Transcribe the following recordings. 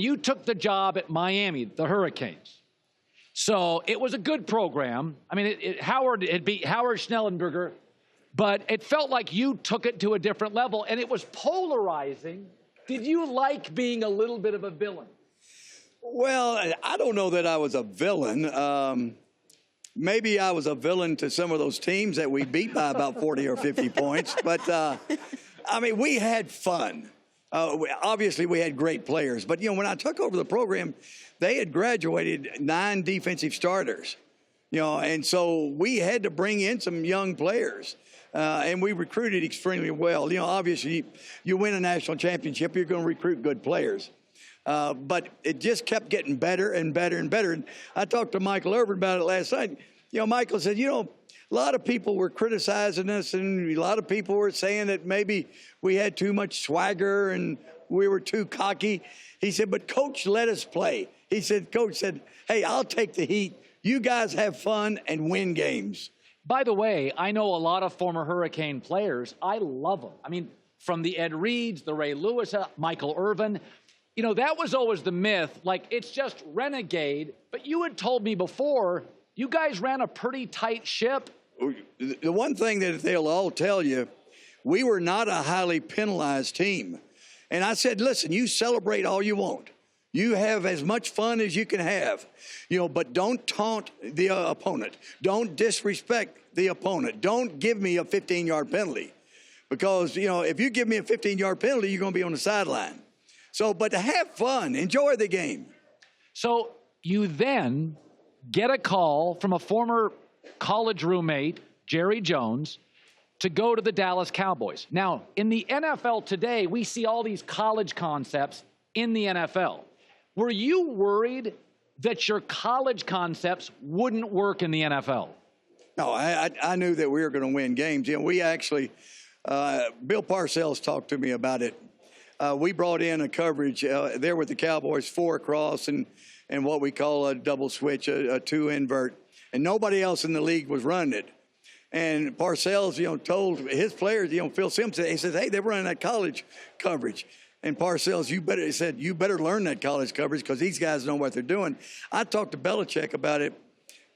You took the job at Miami, the Hurricanes. So it was a good program. I mean, Howard had beat Howard Schnellenberger, but it felt like you took it to a different level, and it was polarizing. Did you like being a little bit of a villain? Well, I don't know that I was a villain. Maybe I was a villain to some of those teams that we beat by about 40 or 50 points. But, I mean, we had fun. Obviously, we had great players. But, you know, when I took over the program, they had graduated 9 defensive starters. You know, and so we had to bring in some young players. And we recruited extremely well. You know, obviously, you win a national championship, you're going to recruit good players. But it just kept getting better and better and better. And I talked to Michael Irvin about it last night. You know, Michael said, you know, a lot of people were criticizing us, and a lot of people were saying that maybe we had too much swagger and we were too cocky. He said, but Coach let us play. He said, Coach said, hey, I'll take the heat. You guys have fun and win games. By the way, I know a lot of former Hurricane players. I love them. I mean, from the Ed Reeds, the Ray Lewis, Michael Irvin. You know, that was always the myth. Like, it's just renegade. But you had told me before, you guys ran a pretty tight ship. The one thing that they'll all tell you, we were not a highly penalized team. And I said, listen, you celebrate all you want. You have as much fun as you can have, you know, but don't taunt the opponent. Don't disrespect the opponent. Don't give me a 15-yard penalty because, you know, if you give me a 15-yard penalty, you're going to be on the sideline. So, but to have fun, enjoy the game. So you then get a call from a former college roommate, Jerry Jones, to go to the Dallas Cowboys. Now, in the NFL today, we see all these college concepts in the NFL. Were you worried that your college concepts wouldn't work in the NFL? No, I knew that we were going to win games. You know, we actually, Bill Parcells talked to me about it. We brought in a coverage there with the Cowboys, 4 across and what we call a double switch, a 2 invert. And nobody else in the league was running it. And Parcells, you know, told his players, you know, Phil Simpson, he says, hey, they're running that college coverage. And Parcells, he said, you better learn that college coverage because these guys know what they're doing. I talked to Belichick about it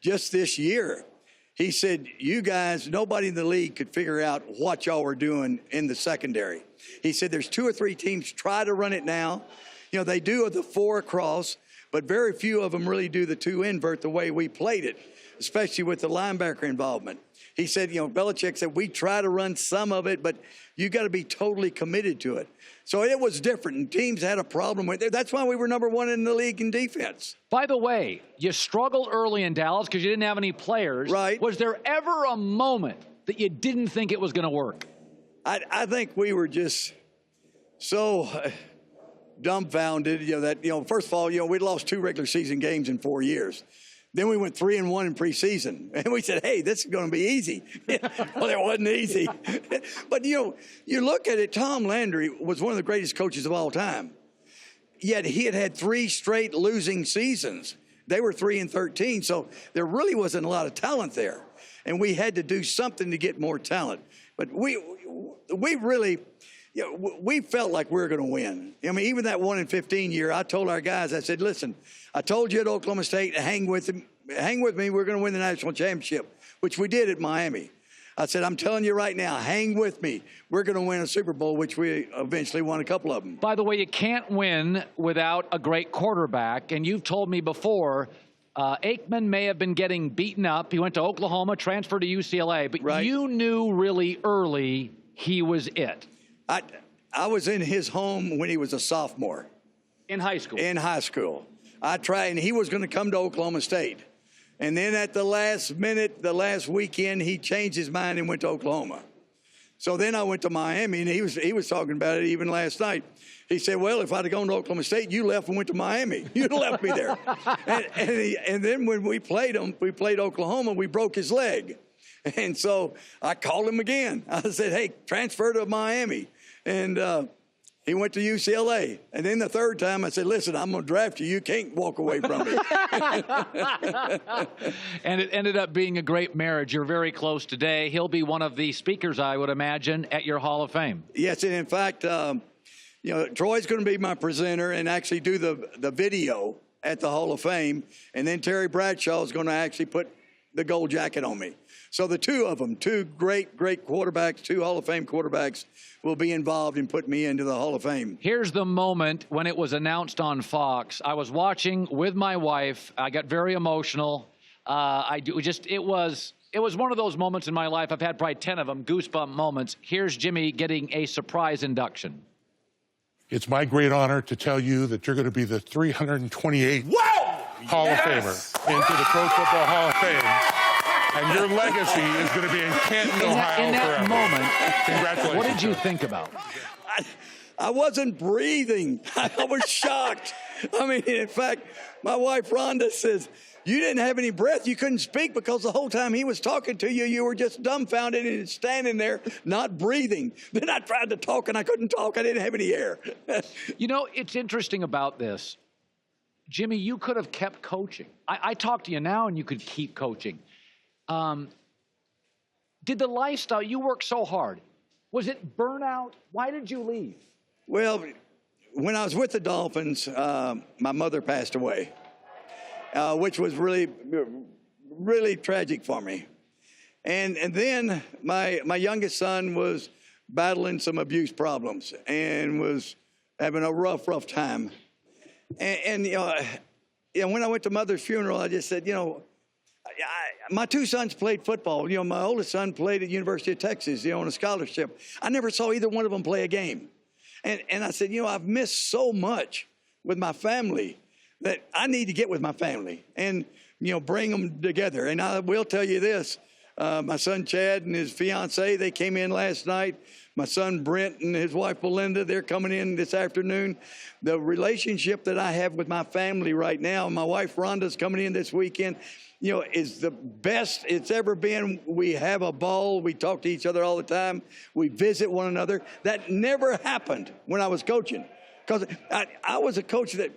just this year. He said, you guys, nobody in the league could figure out what y'all were doing in the secondary. He said, there's 2 or 3 teams try to run it now. You know, they do the 4 across, but very few of them really do the 2 invert the way we played it, especially with the linebacker involvement. He said, you know, Belichick said, we try to run some of it, but you got to be totally committed to it. So it was different, and teams had a problem with it. That's why we were number 1 in the league in defense. By the way, you struggled early in Dallas because you didn't have any players. Right. Was there ever a moment that you didn't think it was going to work? I think we were just so dumbfounded, you know, that, you know, first of all, you know, we'd lost 2 regular season games in 4 years. Then we went 3-1 in preseason, and we said, hey, this is going to be easy. Well, it wasn't easy. But, you know, you look at it, Tom Landry was one of the greatest coaches of all time. Yet he had 3 straight losing seasons. They were 3-13, so there really wasn't a lot of talent there. And we had to do something to get more talent. But we really, you know, we felt like we were going to win. I mean, even that 1-15 year, I told our guys, I said, listen, I told you at Oklahoma State, hang with me, we're going to win the national championship, which we did at Miami. I said, I'm telling you right now, hang with me. We're going to win a Super Bowl, which we eventually won a couple of them. By the way, you can't win without a great quarterback, and you've told me before, Aikman may have been getting beaten up. He went to Oklahoma, transferred to UCLA, but right. You knew really early he was it. I was in his home when he was a sophomore. In high school? In high school. I tried, and he was going to come to Oklahoma State. And then at the last minute, the last weekend, he changed his mind and went to Oklahoma. So then I went to Miami, and he was talking about it even last night. He said, well, if I'd have gone to Oklahoma State, you left and went to Miami. You'd have left me there. and then when we played Oklahoma, we broke his leg. And so I called him again. I said, hey, transfer to Miami. And he went to UCLA. And then the 3rd time, I said, listen, I'm going to draft you. You can't walk away from me. And it ended up being a great marriage. You're very close today. He'll be one of the speakers, I would imagine, at your Hall of Fame. Yes, and in fact, Troy's going to be my presenter and actually do the video at the Hall of Fame. And then Terry Bradshaw is going to actually put the gold jacket on me. So the two of them, two great quarterbacks, two Hall of Fame quarterbacks, will be involved in putting me into the Hall of Fame. Here's the moment when it was announced on Fox. I was watching with my wife. I got very emotional. It was one of those moments in my life. I've had probably 10 of them, goosebump moments. Here's Jimmy getting a surprise induction. It's my great honor to tell you that you're going to be the 328th Hall of Famer into the Pro Football Hall of Fame. And your legacy is going to be in Canton, Ohio in that forever. Moment, congratulations. What did you think about? I wasn't breathing. I was shocked. I mean, in fact, my wife Rhonda says, you didn't have any breath. You couldn't speak because the whole time he was talking to you, you were just dumbfounded and standing there, not breathing. Then I tried to talk and I couldn't talk. I didn't have any air. It's interesting about this. Jimmy, you could have kept coaching. I talk to you now and you could keep coaching. Did the lifestyle, you worked so hard, was it burnout? Why did you leave? Well, when I was with the Dolphins, my mother passed away, which was really, really tragic for me. And then my youngest son was battling some abuse problems and was having a rough time. And when I went to Mother's funeral, I just said, my two sons played football. My oldest son played at University of Texas, on a scholarship. I never saw either one of them play a game. And I said, I've missed so much with my family that I need to get with my family and, bring them together. And I will tell you this, my son Chad and his fiance, they came in last night. My son Brent and his wife Belinda, they're coming in this afternoon. The relationship that I have with my family right now, my wife Rhonda's coming in this weekend, is the best it's ever been. We have a ball. We talk to each other all the time. We visit one another. That never happened when I was coaching, because I was a coach that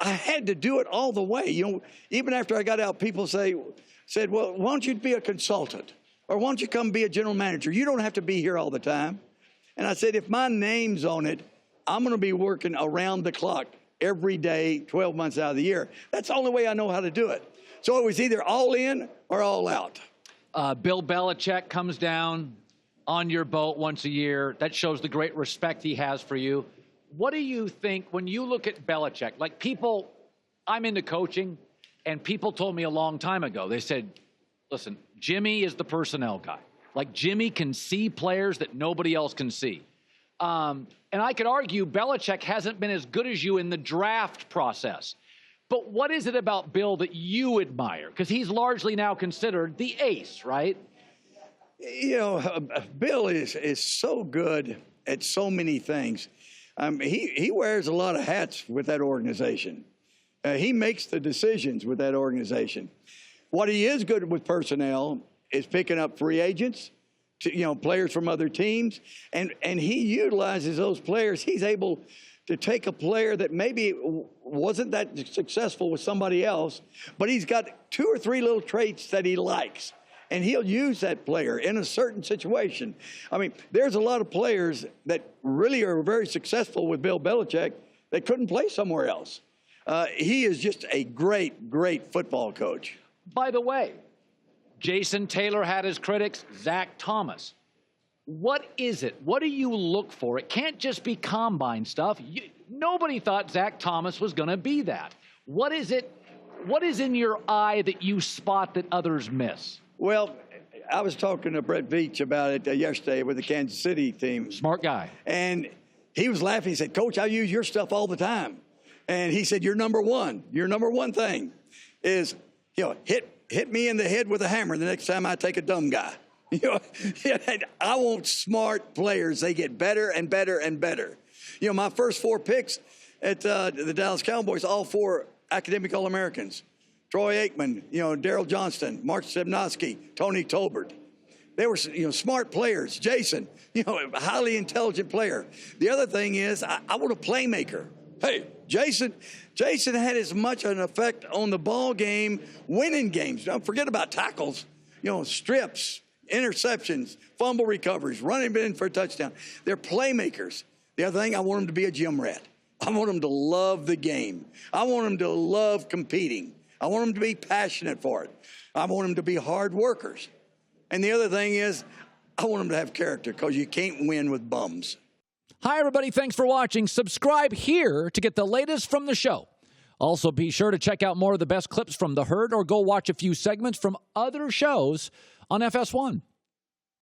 I had to do it all the way. Even after I got out, people said, well, why don't you be a consultant? Or why don't you come be a general manager? You don't have to be here all the time. And I said, if my name's on it, I'm going to be working around the clock every day, 12 months out of the year. That's the only way I know how to do it. So it was either all in or all out. Bill Belichick comes down on your boat once a year. That shows the great respect he has for you. What do you think when you look at Belichick? Like people, I'm into coaching, and people told me a long time ago, they said, listen, Jimmy is the personnel guy. Like Jimmy can see players that nobody else can see. And I could argue Belichick hasn't been as good as you in the draft process. But what is it about Bill that you admire? Because he's largely now considered the ace, right? Bill is so good at so many things. He wears a lot of hats with that organization. He makes the decisions with that organization. What he is good with personnel is picking up free agents, players from other teams, and he utilizes those players. He's able to take a player that maybe wasn't that successful with somebody else, but he's got 2 or 3 little traits that he likes, and he'll use that player in a certain situation. I mean, there's a lot of players that really are very successful with Bill Belichick that couldn't play somewhere else. He is just a great football coach. By the way, Jason Taylor had his critics, Zach Thomas. What is it? What do you look for? It can't just be combine stuff. Nobody thought Zach Thomas was going to be that. What is it? What is in your eye that you spot that others miss? Well, I was talking to Brett Veach about it yesterday with the Kansas City team. Smart guy. And he was laughing. He said, Coach, I use your stuff all the time. And he said, your number one thing is, hit me in the head with a hammer the next time I take a dumb guy. I want smart players. They get better and better and better. My first 4 picks at the Dallas Cowboys, all 4 academic All-Americans. Troy Aikman, Daryl Johnston, Mark Stebnoski, Tony Tolbert. They were, smart players. Jason, a highly intelligent player. The other thing is I want a playmaker. Hey, Jason had as much an effect on the ball game, winning games. Don't forget about tackles, strips, interceptions, fumble recoveries, running in for a touchdown. They're playmakers. The other thing, I want them to be a gym rat. I want them to love the game. I want them to love competing. I want them to be passionate for it. I want them to be hard workers. And the other thing is, I want them to have character, because you can't win with bums. Hi, everybody. Thanks for watching. Subscribe here to get the latest from the show. Also, be sure to check out more of the best clips from The Herd, or go watch a few segments from other shows on FS1.